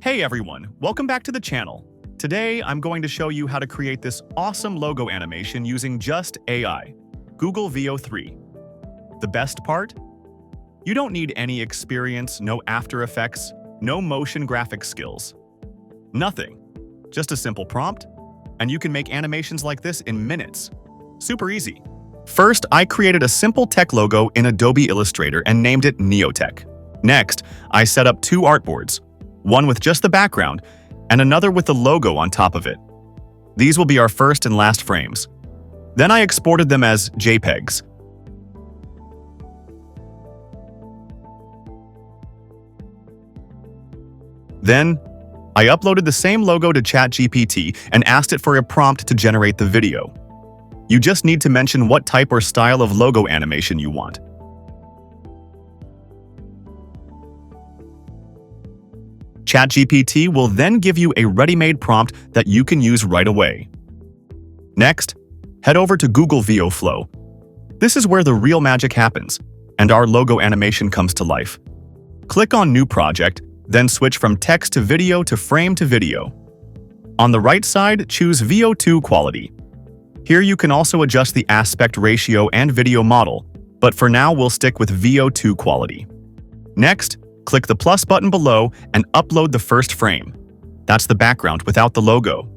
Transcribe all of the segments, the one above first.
Hey everyone, welcome back to the channel. Today, I'm going to show you how to create this awesome logo animation using just AI, Google Veo 3. The best part? You don't need any experience, no After Effects, no motion graphics skills. Nothing. Just a simple prompt, and you can make animations like this in minutes. Super easy. First, I created a simple tech logo in Adobe Illustrator and named it Neotech. Next, I set up two artboards, one with just the background, and another with the logo on top of it. These will be our first and last frames. Then I exported them as JPEGs. Then, I uploaded the same logo to ChatGPT and asked it for a prompt to generate the video. You just need to mention what type or style of logo animation you want. ChatGPT will then give you a ready-made prompt that you can use right away. Next, head over to Google Veo Flow. This is where the real magic happens, and our logo animation comes to life. Click on New Project, then switch from text to video to frame to video. On the right side, choose Veo 2 Quality. Here you can also adjust the aspect ratio and video model, but for now we'll stick with Veo 2 Quality. Next, click the plus button below and upload the first frame. That's the background without the logo.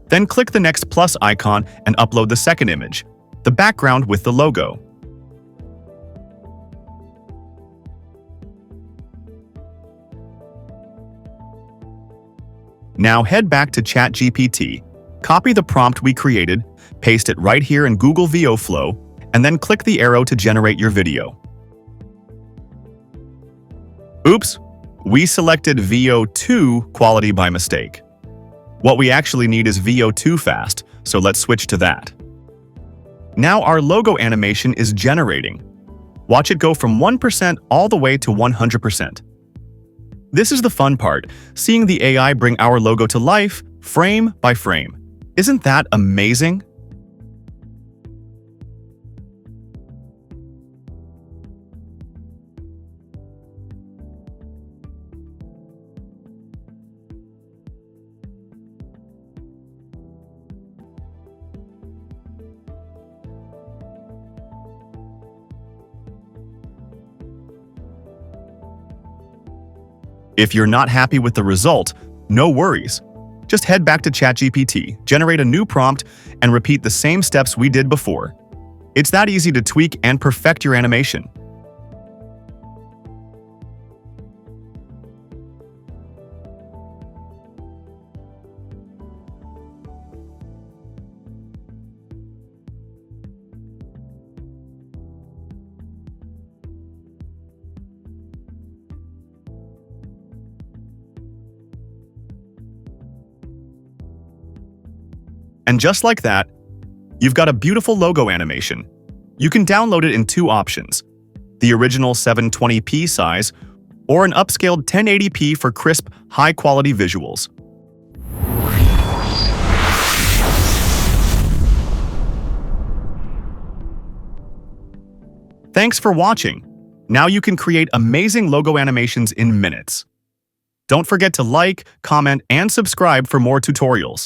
Then click the next plus icon and upload the second image, the background with the logo. Now head back to ChatGPT, copy the prompt we created, paste it right here in Google Veo Flow, and then click the arrow to generate your video. Oops, we selected Veo 2 Quality by mistake. What we actually need is Veo 2 Fast, so let's switch to that. Now our logo animation is generating. Watch it go from 1% all the way to 100%. This is the fun part, seeing the AI bring our logo to life, frame by frame. Isn't that amazing? If you're not happy with the result, no worries. Just head back to ChatGPT, generate a new prompt, and repeat the same steps we did before. It's that easy to tweak and perfect your animation. And just like that, you've got a beautiful logo animation. You can download it in two options, the original 720p size or an upscaled 1080p for crisp, high-quality visuals. Thanks for watching. Now you can create amazing logo animations in minutes. Don't forget to like, comment, and subscribe for more tutorials.